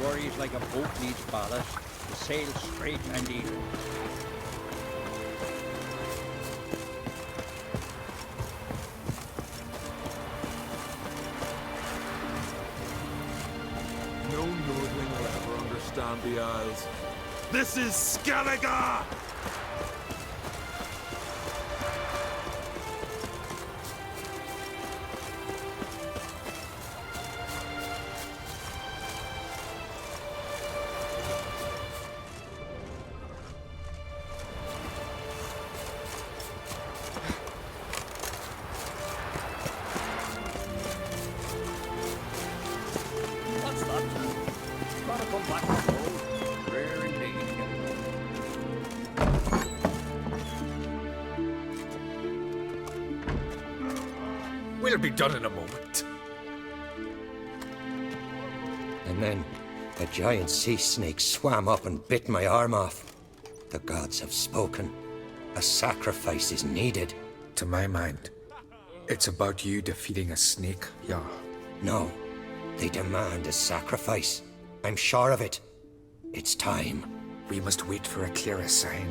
worries like a boat needs ballast. To sail straight and even. No Nordling will ever understand the Isles. This is Skellige! We'll be done in a moment. And then a giant sea snake swam up and bit my arm off. The gods have spoken. A sacrifice is needed. To my mind, it's about you defeating a snake, Jarl. No, they demand a sacrifice. I'm sure of it. It's time. We must wait for a clearer sign.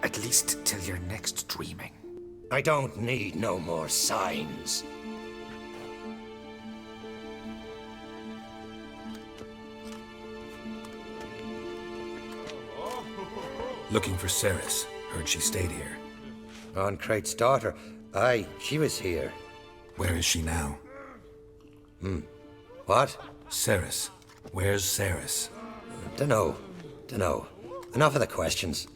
At least till your next dreaming. I don't need no more signs. Looking for Ceres. Heard she stayed here. On Crate's daughter. Aye, she was here. Where is she now? What? Ceres. Where's Ceres? Dunno. Enough of the questions.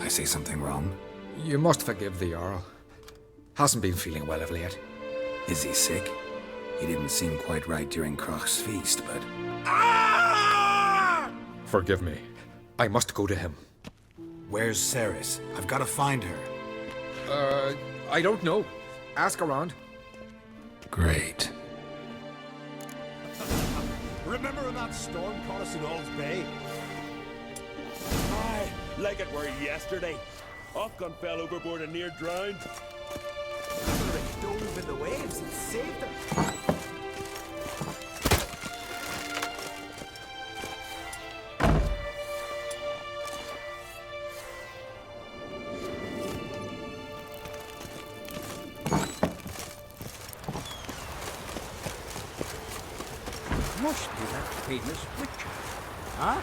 I say something wrong? You must forgive the Jarl. Hasn't been feeling well of late. Is he sick? He didn't seem quite right during Crach's feast, but... Forgive me. I must go to him. Where's Ceres? I've got to find her. I don't know. Ask around. Great. Remember when that storm caught us in All's Bay? Aye, like it were yesterday. Ofcon fell overboard and near drowned. They dove in the waves and saved them. Must be that famous witcher. Huh?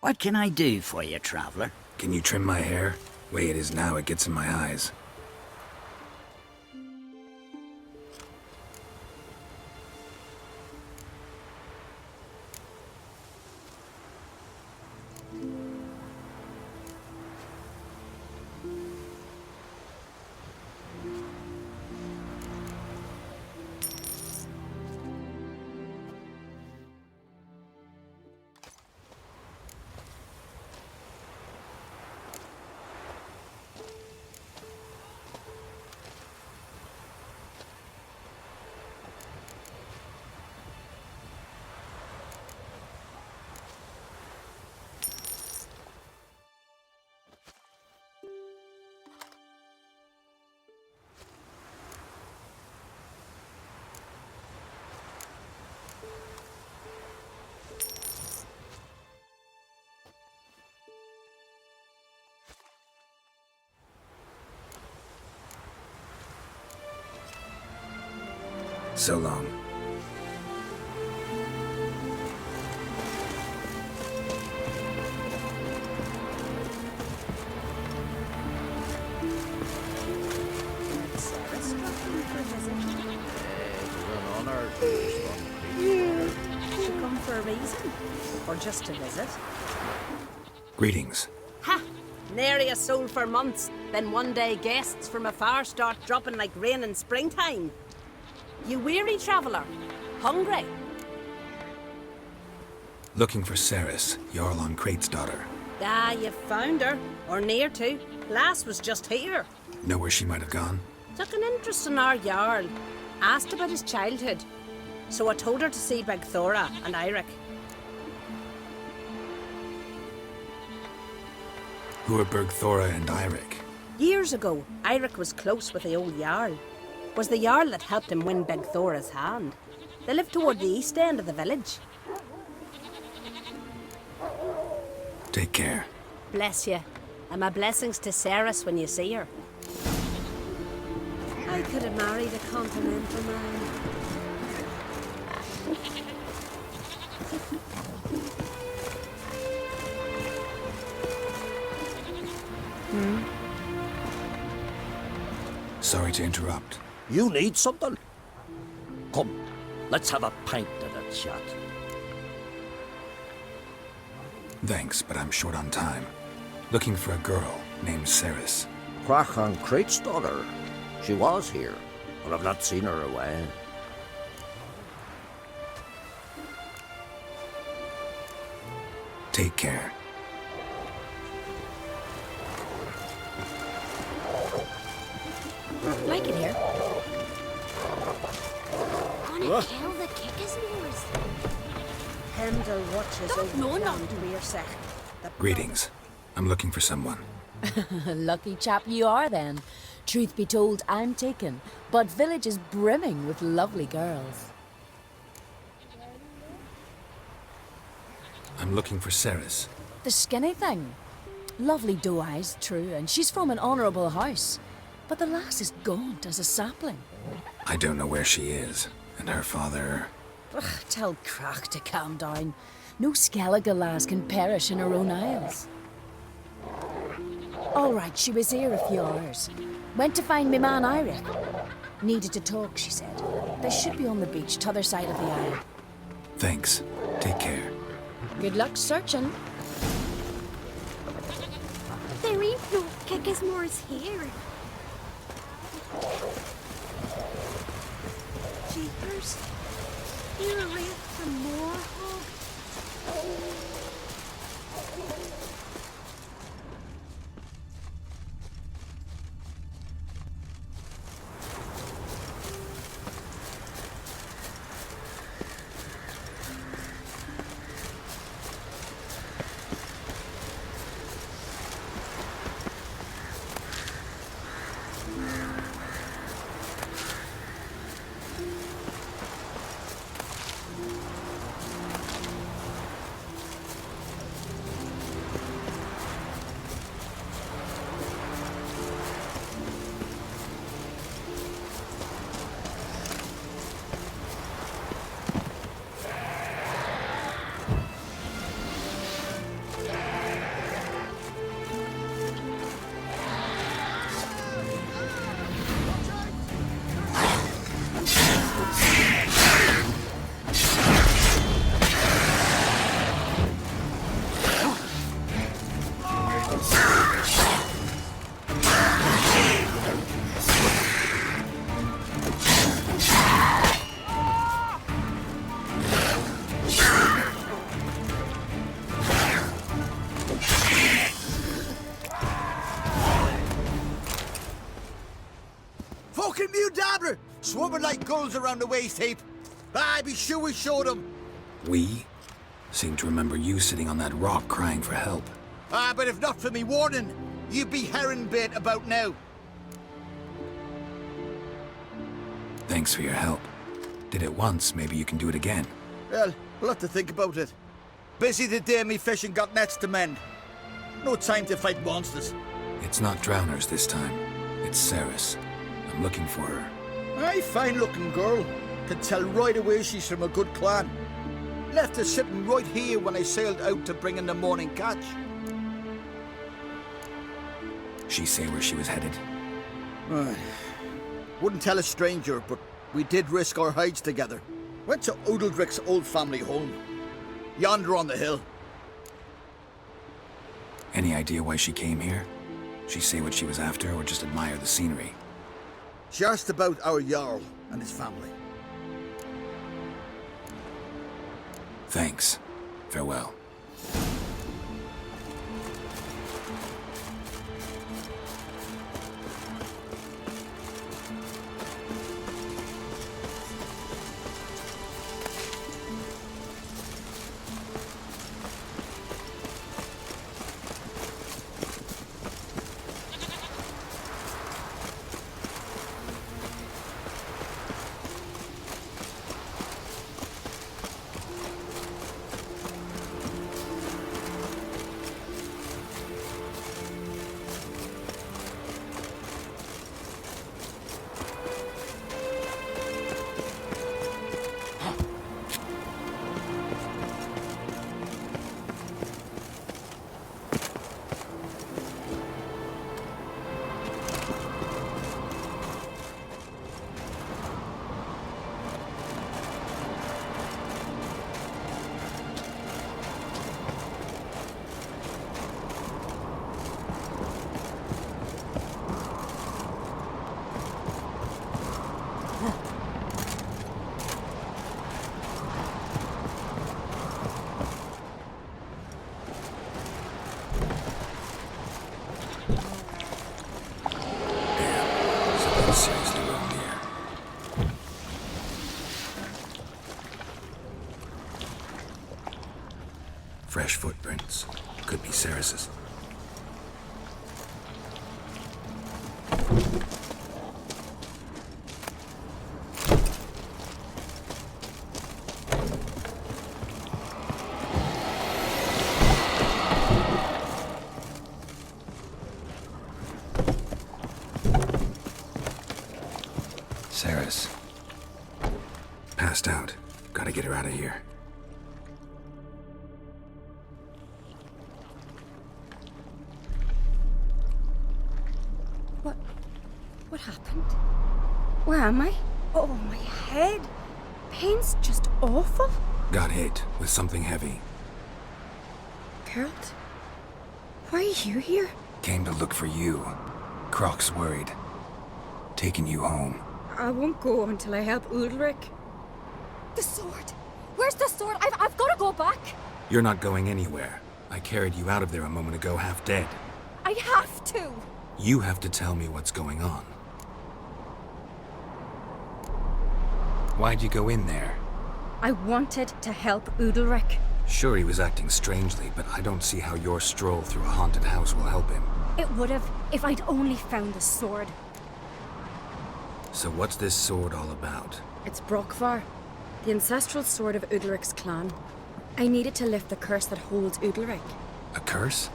What can I do for you, traveler? Can you trim my hair? Way it is now, it gets in my eyes. So long. She come for a reason? Or just to visit? Greetings. Ha! Nary a soul for months. Then one day guests from afar start dropping like rain in springtime. You weary traveller? Hungry? Looking for Ceres, Jarl on Crate's daughter. Ah, you found her. Or near to. Lass was just here. Know where she might have gone? Took an interest in our Jarl. Asked about his childhood. So I told her to see Beg Thora and Eirik. Who are Bergthora and Eirik? Years ago, Eirik was close with the old Jarl. Was the Jarl that helped him win Bergthora's hand. They lived toward the east end of the village. Take care. Bless you. And my blessings to Ceres when you see her. I could have married a continental man. Sorry to interrupt. You need something? Come, let's have a pint of that shot. Thanks, but I'm short on time. Looking for a girl named Ceres. Crachan Crate's daughter. She was here, but I've not seen her away. Take care. Like it here. Gonna kill the Kickasmores. Hemdall watches over no, the no. land rear sec. Greetings. I'm looking for someone. Lucky chap you are then. Truth be told, I'm taken, but village is brimming with lovely girls. I'm looking for Ceres. The skinny thing. Lovely doe eyes, true, and she's from an honourable house. But the lass is gaunt as a sapling. I don't know where she is, and her father... Ugh, tell Crach to calm down. No Skellige lass can perish in her own isles. All right, she was here a few hours. Went to find me man Eirik. Needed to talk, she said. They should be on the beach, t'other side of the isle. Thanks. Take care. Good luck searching. There ain't no Kickasmores here. Jeepers. You're a wraith from Moorhog. Fucking Mudabra! Swimming like gulls around the waist heap. I be sure we showed them. We? Seem to remember you sitting on that rock crying for help. But if not for me warning, you'd be herring bait about now. Thanks for your help. Did it once, maybe you can do it again. Well, we'll have to think about it. Busy today, me fishing got nets to mend. No time to fight monsters. It's not drowners this time. It's Ceres. I'm looking for her. Aye, fine-looking girl. Can tell right away she's from a good clan. Left her sitting right here when I sailed out to bring in the morning catch. She say where she was headed? Wouldn't tell a stranger, but we did risk our hides together. Went to Odeldrick's old family home. Yonder on the hill. Any idea why she came here? She say what she was after, or just admire the scenery? She asked about our Jarl and his family. Thanks. Farewell. fresh footprints. Could be Ceres's. Ceres. Passed out. Gotta get her out of here. What happened? Where am I? Oh, my head. Pain's just awful. Got hit with something heavy. Geralt? Why are you here? Came to look for you. Croc's worried. Taking you home. I won't go until I help Udalric. The sword! Where's the sword? I've got to go back! You're not going anywhere. I carried you out of there a moment ago, half dead. I have to! You have to tell me what's going on. Why'd you go in there? I wanted to help Udalric. Sure, he was acting strangely, but I don't see how your stroll through a haunted house will help him. It would have if I'd only found the sword. So what's this sword all about? It's Brokvar, the ancestral sword of Udalric's clan. I needed to lift the curse that holds Udalric. A curse?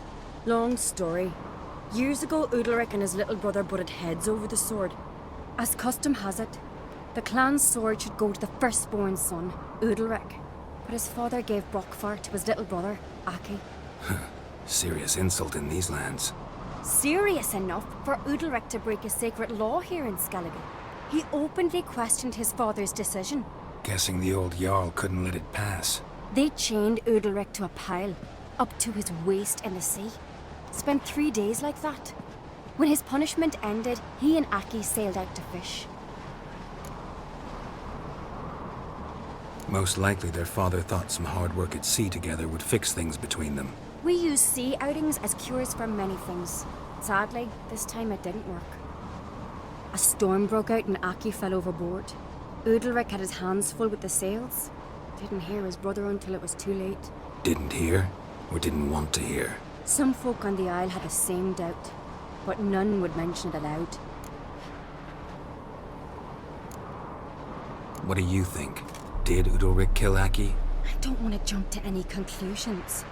Long story. Years ago, Udalric and his little brother butted heads over the sword. As custom has it, the clan's sword should go to the firstborn son, Udalric. But his father gave Brokvar to his little brother, Aki. Serious insult in these lands. Serious enough for Udalric to break a sacred law here in Skellige. He openly questioned his father's decision. Guessing the old Jarl couldn't let it pass. They chained Udalric to a pile, up to his waist in the sea. Spent 3 days like that. When his punishment ended, he and Aki sailed out to fish. Most likely their father thought some hard work at sea together would fix things between them. We use sea outings as cures for many things. Sadly, this time it didn't work. A storm broke out and Aki fell overboard. Udalric had his hands full with the sails. Didn't hear his brother until it was too late. Didn't hear, or didn't want to hear? Some folk on the Isle had the same doubt, but none would mention it aloud. What do you think? Did Udalric kill Aki? I don't want to jump to any conclusions.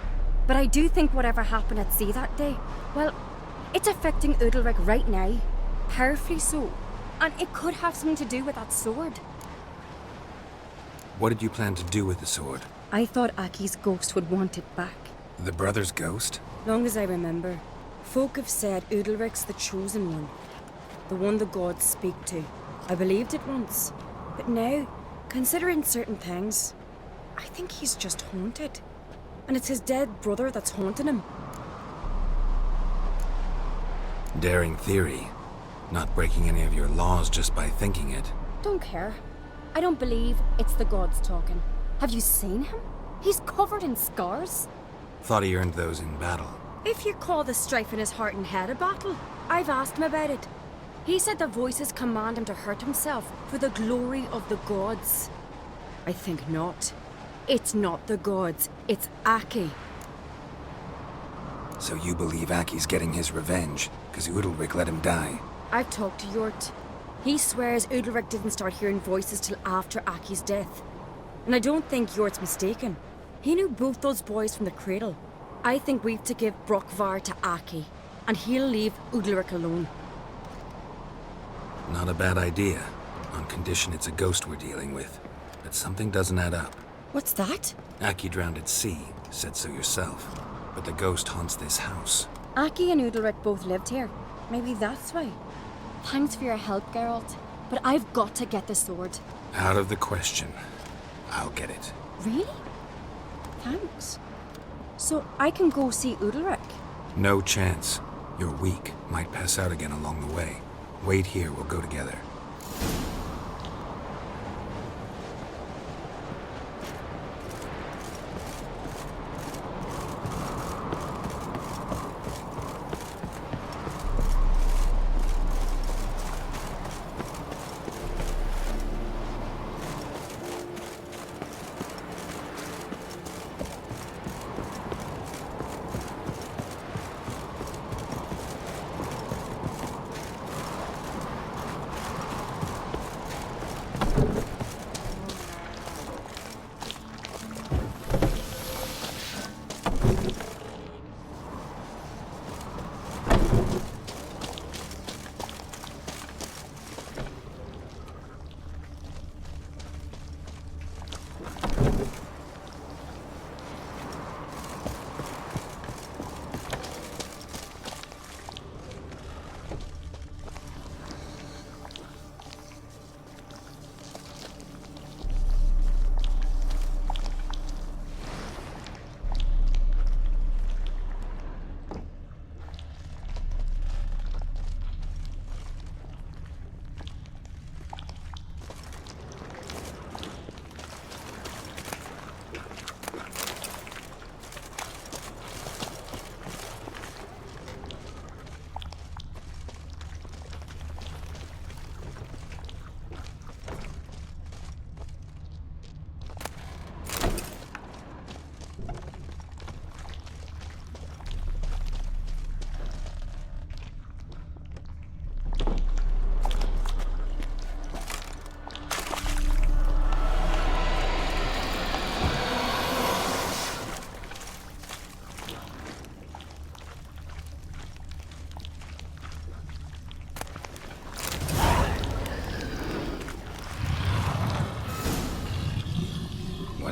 But I do think whatever happened at sea that day, well, it's affecting Udalric right now. Powerfully so. And it could have something to do with that sword. What did you plan to do with the sword? I thought Aki's ghost would want it back. The brother's ghost? Long as I remember, folk have said Udalric's the chosen one. The one the gods speak to. I believed it once. But now, considering certain things, I think he's just haunted. And it's his dead brother that's haunting him. Daring theory. Not breaking any of your laws just by thinking it. Don't care. I don't believe it's the gods talking. Have you seen him? He's covered in scars. Thought he earned those in battle. If you call the strife in his heart and head a battle, I've asked him about it. He said the voices command him to hurt himself for the glory of the gods. I think not. It's not the gods, it's Aki. So you believe Aki's getting his revenge, because Udalric let him die? I've talked to Yort. He swears Udalric didn't start hearing voices till after Aki's death. And I don't think Yort's mistaken. He knew both those boys from the cradle. I think we've to give Brokvar to Aki, and he'll leave Udalric alone. Not a bad idea, on condition it's a ghost we're dealing with. But something doesn't add up. What's that? Aki drowned at sea, said so yourself. But the ghost haunts this house. Aki and Udalric both lived here. Maybe that's why. Thanks for your help, Geralt. But I've got to get the sword. Out of the question. I'll get it. Really? Thanks. So I can go see Udalric? No chance. You're weak. Might pass out again along the way. Wait here, we'll go together.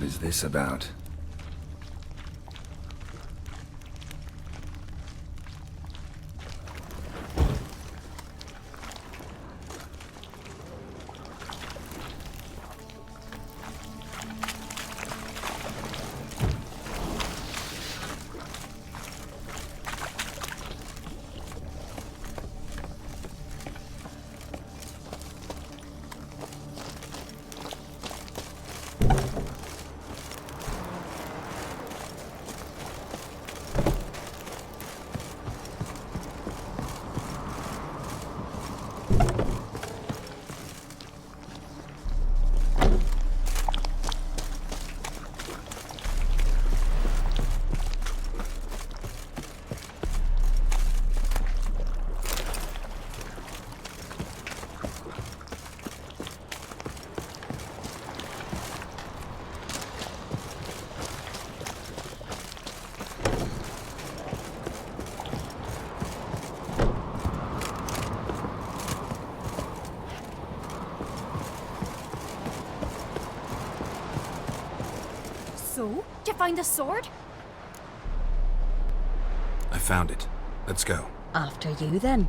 is this about? So, did you find the sword? I found it. Let's go. After you, then.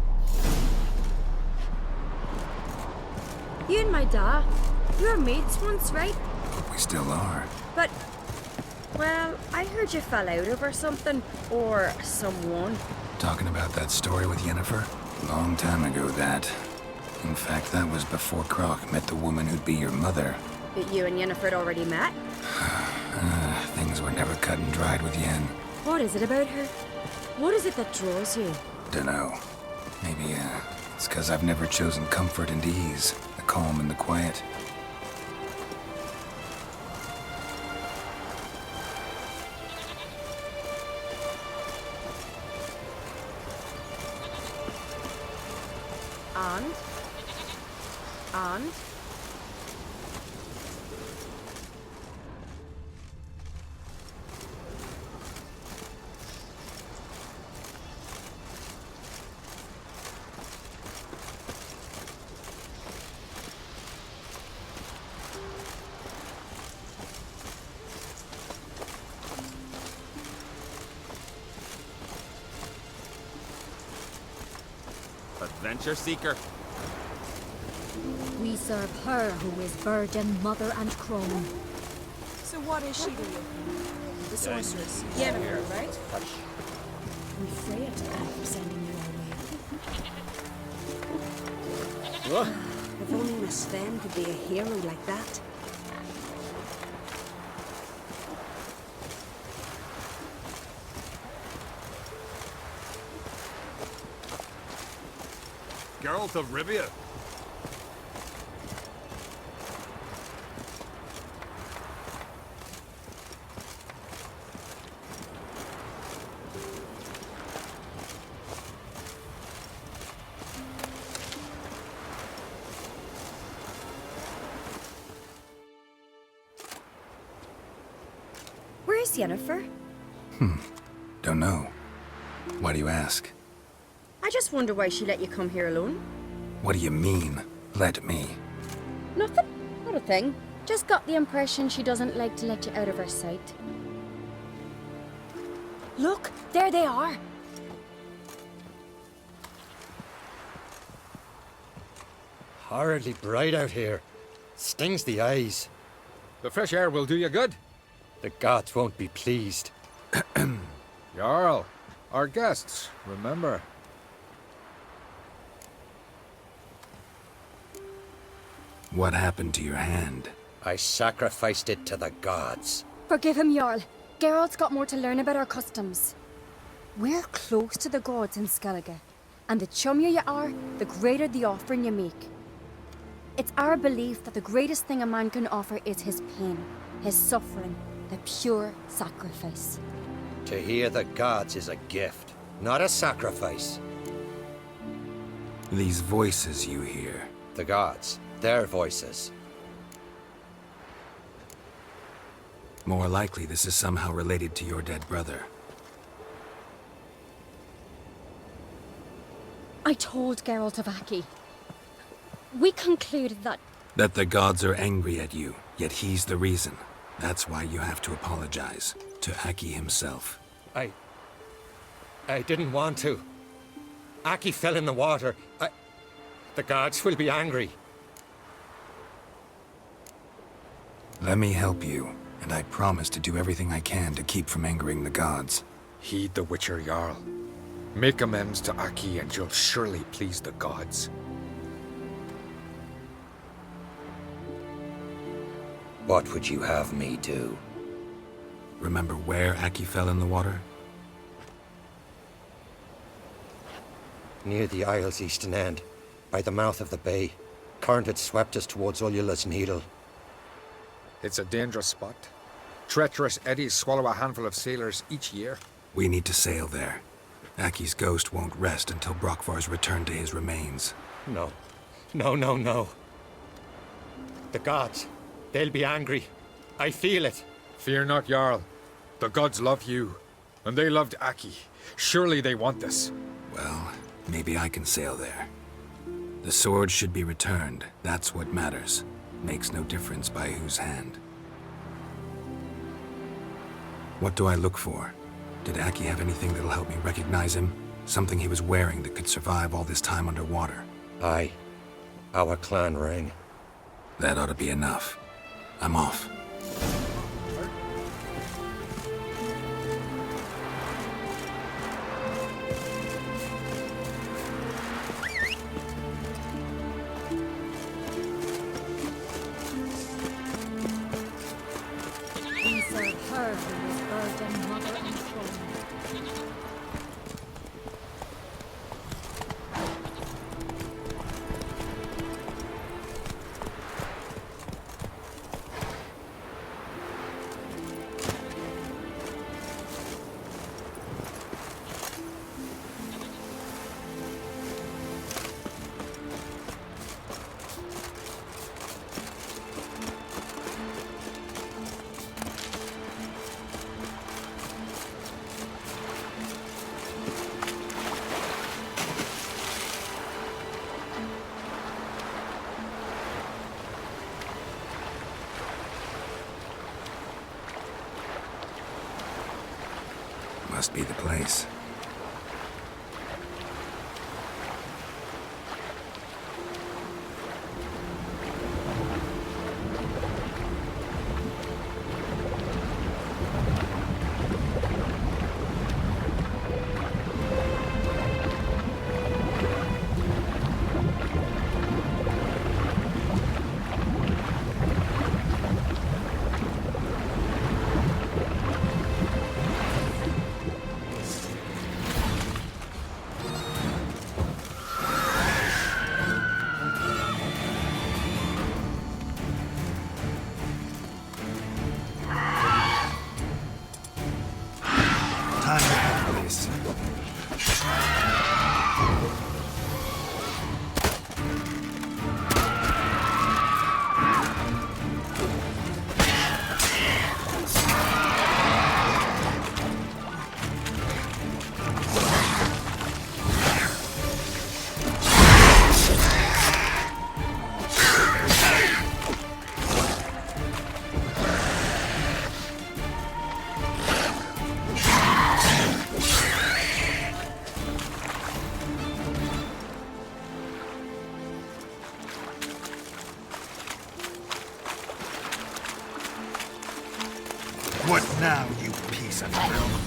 You and my dad, you were mates once, right? We still are. But, well, I heard you fell out over something. Or someone. Talking about that story with Yennefer? Long time ago, that. In fact, that was before Croc met the woman who'd be your mother. But you and Yennefer had already met? Things were never cut and dried with Yen. What is it about her? What is it that draws you? Dunno. Maybe, it's 'cause I've never chosen comfort and ease, the calm and the quiet. And? Adventure seeker. We serve her who is virgin, mother, and crone. So what is she to you? The sorceress. Yennefer, right? I'm afraid I'm sending you away. What? If only Miss Sven could be a hero like that. Geralt of Rivia. Where is Yennefer? Don't know. Why do you ask? I just wonder why she let you come here alone. What do you mean, let me? Nothing. Not a thing. Just got the impression she doesn't like to let you out of her sight. Look, there they are. Horridly bright out here. Stings the eyes. The fresh air will do you good. The gods won't be pleased. Jarl, our guests, remember. What happened to your hand? I sacrificed it to the gods. Forgive him, Jarl. Geralt's got more to learn about our customs. We're close to the gods in Skellige, and the chummier you are, the greater the offering you make. It's our belief that the greatest thing a man can offer is his pain, his suffering, the pure sacrifice. To hear the gods is a gift, not a sacrifice. These voices you hear. The gods, their voices. More likely this is somehow related to your dead brother. I told Geralt of Aki. We concluded that... That the gods are angry at you, yet he's the reason. That's why you have to apologize to Aki himself. I didn't want to. Aki fell in the water. The gods will be angry. Let me help you, and I promise to do everything I can to keep from angering the gods. Heed the Witcher Jarl. Make amends to Aki and you'll surely please the gods. What would you have me do? Remember where Aki fell in the water? Near the Isle's eastern end, by the mouth of the bay. Current had swept us towards Ullula's Needle. It's a dangerous spot. Treacherous eddies swallow a handful of sailors each year. We need to sail there. Aki's ghost won't rest until Brokvar's returned to his remains. No. No. The gods, they'll be angry. I feel it. Fear not, Jarl. The gods love you, and they loved Aki. Surely they want this. Well, maybe I can sail there. The sword should be returned. That's what matters. Makes no difference by whose hand. What do I look for? Did Aki have anything that'll help me recognize him? Something he was wearing that could survive all this time underwater? Aye. Our clan ring. That ought to be enough. I'm off. We serve her who is bird and mother and throne. Must be the place. Time to head place. What now, you piece of filth?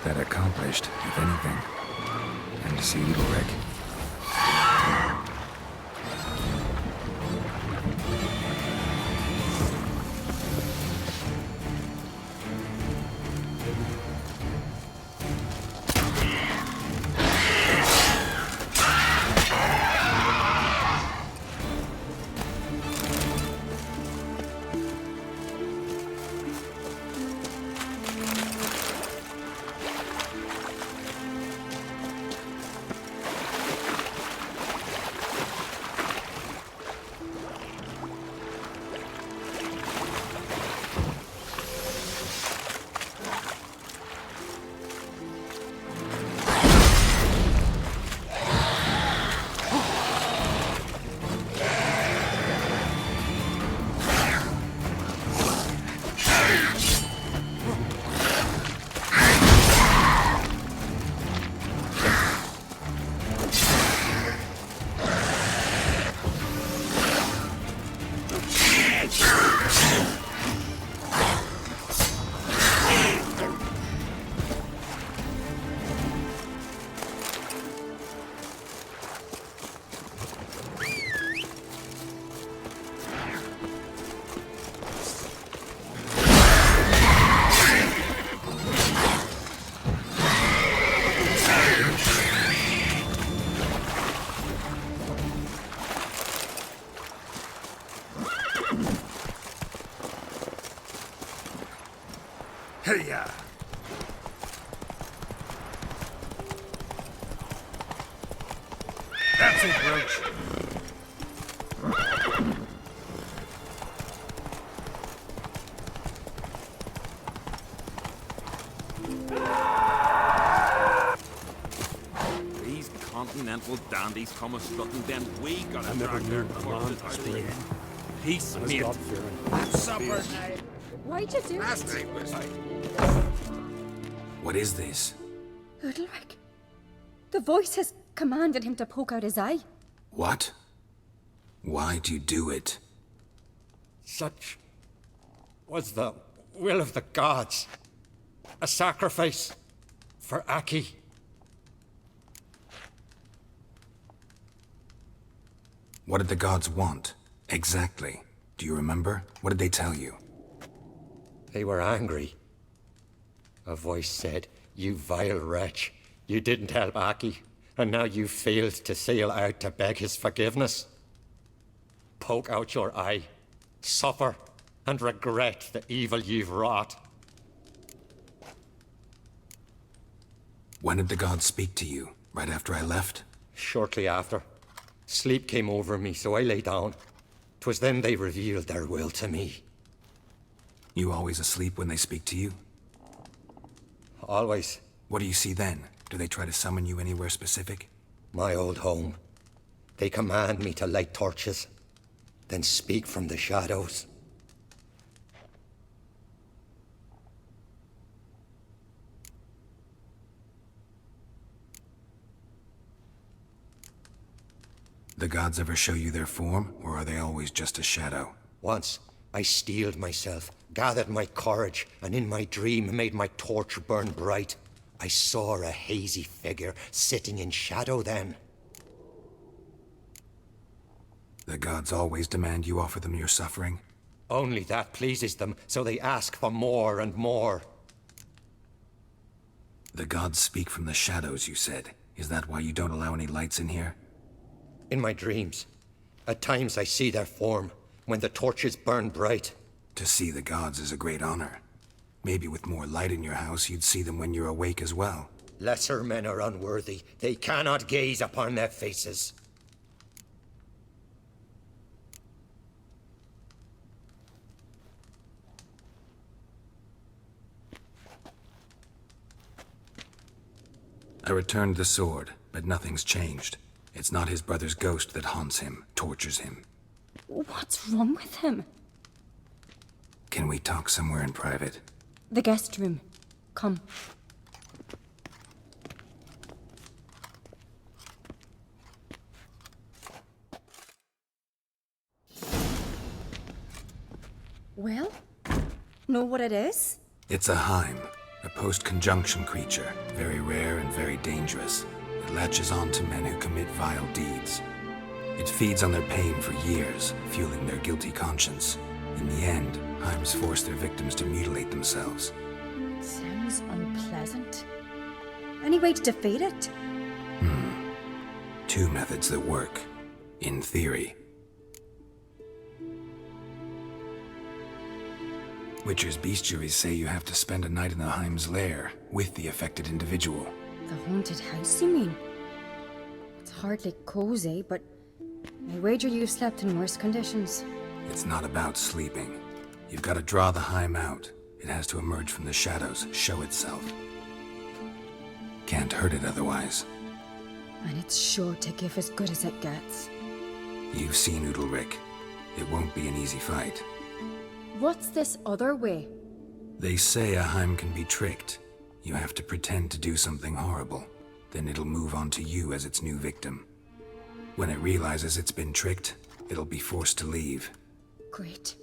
that accomplished, if anything. And to see Ulrich. Hey-ya! That's it, Roach. These continental dandies come a strutting, then we gotta drag their corpses out of the inn. Peace, mate. Supper night. Why'd you do Last it? night was What is this? Ulrich. The voice has commanded him to poke out his eye. What? Why'd you do it? Such was the will of the gods. A sacrifice for Aki. What did the gods want? Exactly. Do you remember? What did they tell you? They were angry. A voice said, "You vile wretch, you didn't help Aki, and now you failed to sail out to beg his forgiveness. Poke out your eye, suffer, and regret the evil you've wrought." When did the gods speak to you? Right after I left? Shortly after. Sleep came over me, so I lay down. 'Twas then they revealed their will to me. You always asleep when they speak to you? Always. What do you see then? Do they try to summon you anywhere specific? My old home. They command me to light torches, then speak from the shadows. The gods ever show you their form, or are they always just a shadow? Once, I steeled myself, gathered my courage, and in my dream made my torch burn bright. I saw a hazy figure sitting in shadow then. The gods always demand you offer them your suffering? Only that pleases them, so they ask for more and more. The gods speak from the shadows, you said. Is that why you don't allow any lights in here? In my dreams, at times I see their form, when the torches burn bright. To see the gods is a great honor. Maybe with more light in your house, you'd see them when you're awake as well. Lesser men are unworthy. They cannot gaze upon their faces. I returned the sword, but nothing's changed. It's not his brother's ghost that haunts him, tortures him. What's wrong with him? Can we talk somewhere in private? The guest room. Come. Well? Know what it is? It's a Heim, a Post-conjunction creature, very rare and very dangerous. It latches on to men who commit vile deeds. It feeds on their pain for years, fueling their guilty conscience. In the end, Heims force their victims to mutilate themselves. Sounds unpleasant. Any way to defeat it? Two methods that work. In theory. Witcher's bestiaries say you have to spend a night in the Heims lair with the affected individual. The haunted house, you mean? It's hardly cozy, but I wager you've slept in worse conditions. It's not about sleeping. You've got to draw the Heim out. It has to emerge from the shadows, show itself. Can't hurt it otherwise. And it's sure to give as good as it gets. You've seen Udalric. It won't be an easy fight. What's this other way? They say a Heim can be tricked. You have to pretend to do something horrible. Then it'll move on to you as its new victim. When it realizes it's been tricked, it'll be forced to leave. Great.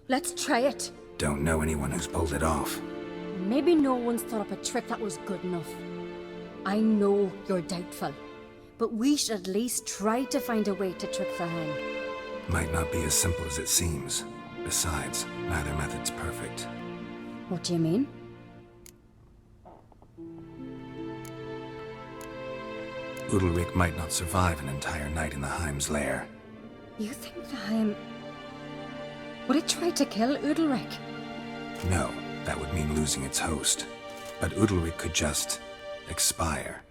Let's try it. Don't know anyone who's pulled it off. Maybe no one's thought up a trick that was good enough. I know you're doubtful, but we should at least try to find a way to trick the Heim. Might not be as simple as it seems. Besides, neither method's perfect. What do you mean? Udalric might not survive an entire night in the Heim's lair. You think the Heim... Would it try to kill Udalric? No, that would mean losing its host. But Udalric could just... expire.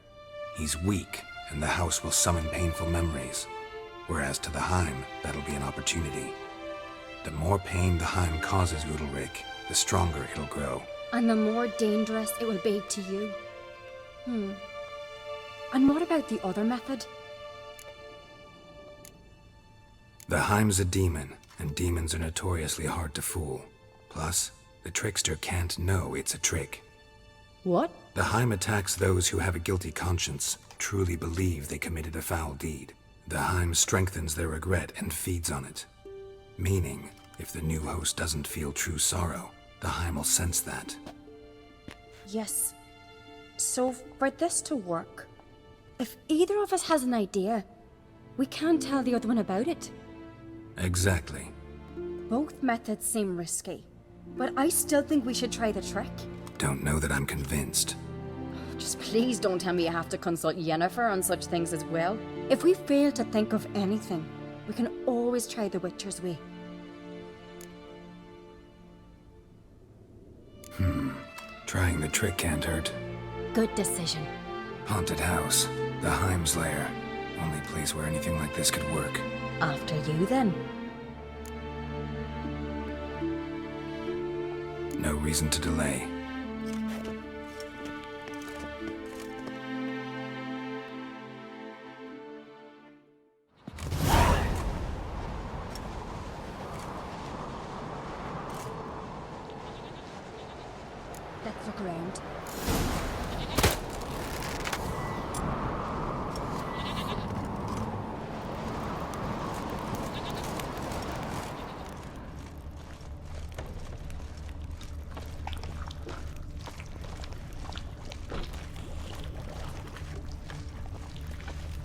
He's weak, and the house will summon painful memories. Whereas to the Heim, that'll be an opportunity. The more pain the Heim causes Udalric, the stronger it'll grow. And the more dangerous it will be to you. And what about the other method? The Heim's a demon, and demons are notoriously hard to fool. Plus, the trickster can't know it's a trick. What? The Heim attacks those who have a guilty conscience, truly believe they committed a foul deed. The Heim strengthens their regret and feeds on it. Meaning, if the new host doesn't feel true sorrow, the Heim will sense that. Yes. So, for this to work, if either of us has an idea, we can't tell the other one about it. Exactly. Both methods seem risky, but I still think we should try the trick. Don't know that I'm convinced. Just please don't tell me you have to consult Yennefer on such things as well. If we fail to think of anything, we can always try the Witcher's way. Trying the trick can't hurt. Good decision. Haunted house. The Heim's lair. Only place where anything like this could work. After you, then. No reason to delay. Let's look around.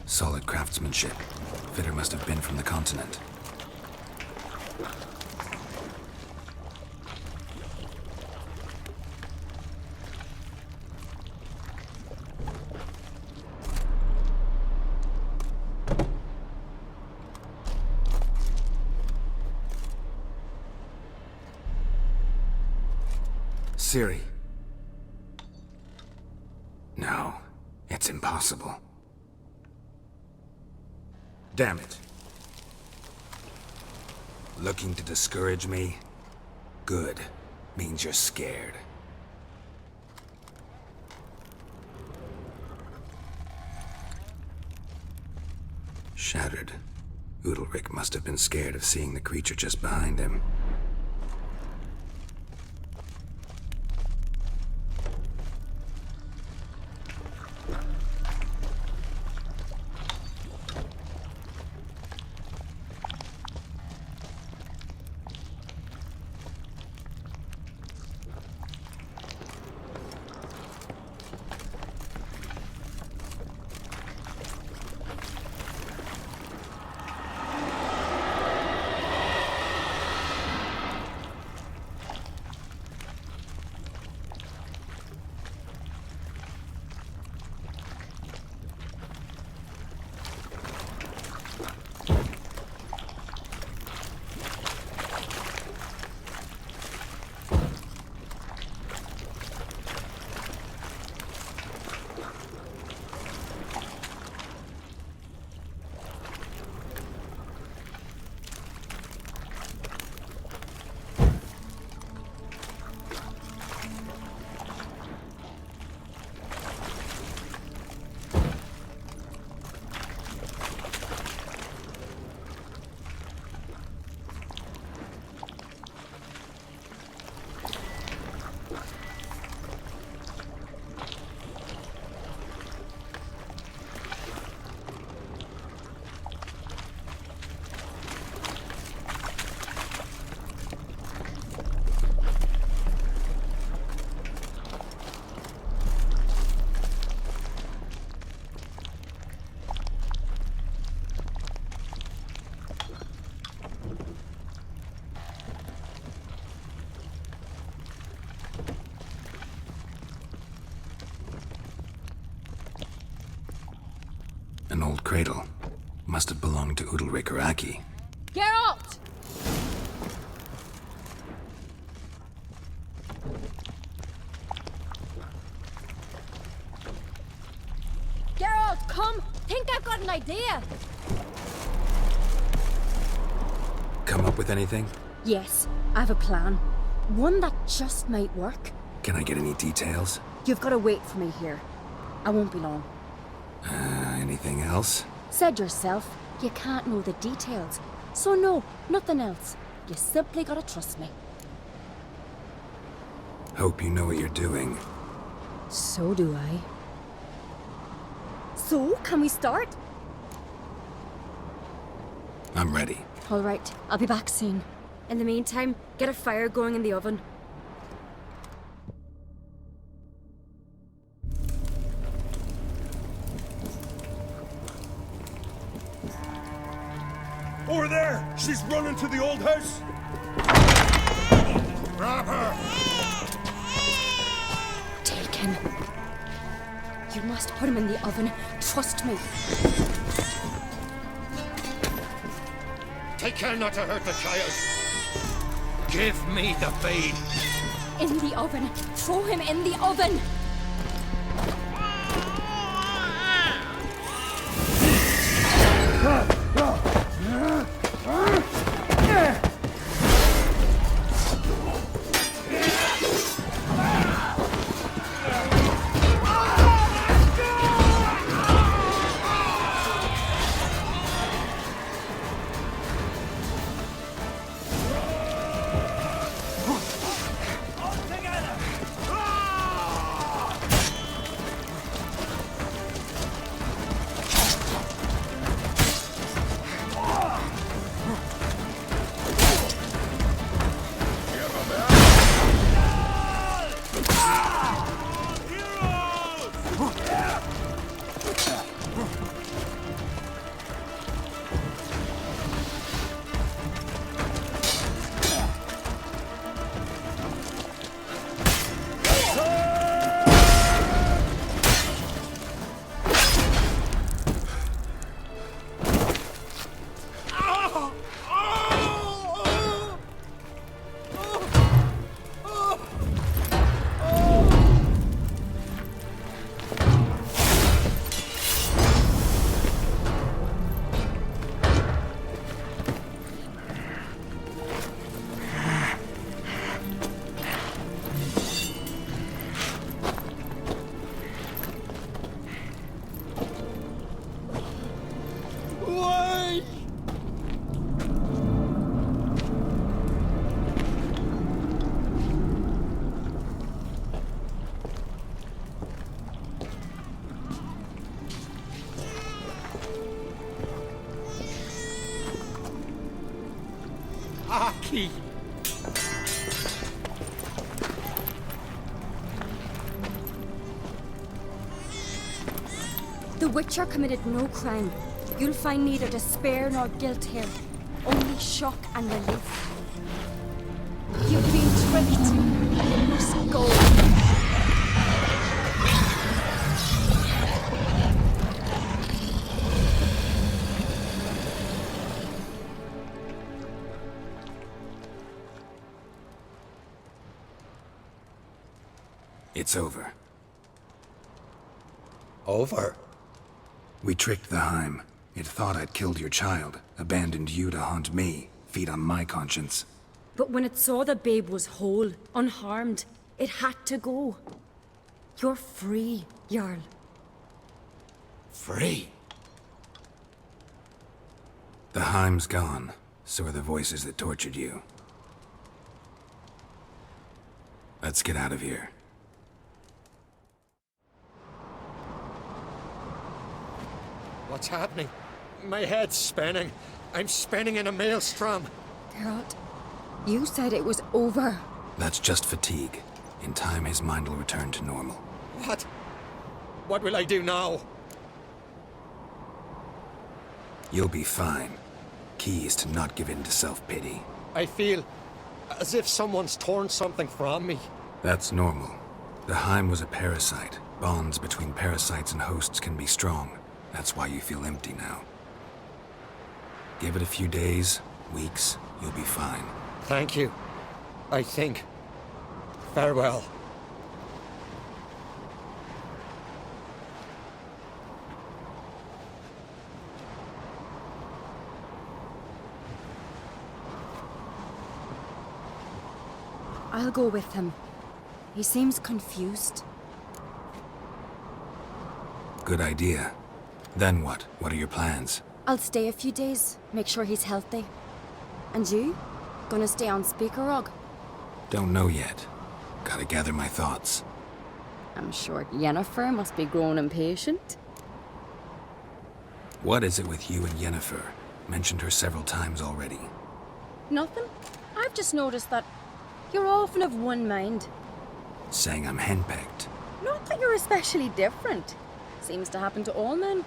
Solid craftsmanship. Fitter must have been from the continent. Ciri. No, it's impossible. Damn it. Looking to discourage me? Good. Means you're scared. Shattered. Udalric must have been scared of seeing the creature just behind him. cradle. Must have belonged to Udalryk or Aki. Geralt! Geralt, come! Think I've got an idea! Come up with anything? Yes, I have a plan. One that just might work. Can I get any details? You've got to wait for me here. I won't be long. Anything else? Said yourself, you can't know the details. So no, nothing else. You simply gotta trust me. Hope you know what you're doing. So do I. So, can we start? I'm ready. All right, I'll be back soon. In the meantime, get a fire going in the oven. Over there! She's running to the old house! Grab her! Take him. You must put him in the oven. Trust me. Take care not to hurt the child. Give me the babe. In the oven. Throw him in the oven. Aki! The Witcher committed no crime. You'll find neither despair nor guilt here. Only shock and relief. You've been tricked. You must go. It's over. Over? We tricked the Heim. It thought I'd killed your child, abandoned you to haunt me, feed on my conscience. But when it saw the babe was whole, unharmed, it had to go. You're free, Jarl. Free? The Heim's gone, so are the voices that tortured you. Let's get out of here. What's happening? My head's spinning. I'm spinning in a maelstrom. Geralt, you said it was over. That's just fatigue. In time, his mind will return to normal. What? What will I do now? You'll be fine. Key is to not give in to self-pity. I feel as if someone's torn something from me. That's normal. The Heim was a parasite. Bonds between parasites and hosts can be strong. That's why you feel empty now. Give it a few days, weeks, you'll be fine. Thank you. I think. Farewell. I'll go with him. He seems confused. Good idea. Then what? What are your plans? I'll stay a few days, make sure he's healthy. And you? Gonna stay on Speaker Rog? Don't know yet. Gotta gather my thoughts. I'm sure Yennefer must be growing impatient. What is it with you and Yennefer? Mentioned her several times already. Nothing. I've just noticed that you're often of one mind. Saying I'm henpecked. Not that you're especially different. Seems to happen to all men.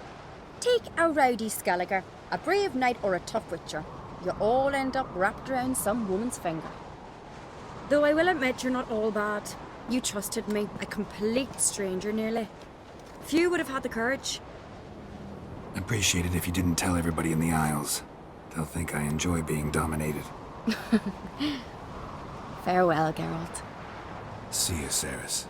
Take a rowdy Skelliger, a brave knight or a tough witcher. You all end up wrapped around some woman's finger. Though I will admit you're not all bad. You trusted me, a complete stranger nearly. Few would have had the courage. Appreciate it if you didn't tell everybody in the Isles. They'll think I enjoy being dominated. Farewell, Geralt. See you, Ceres.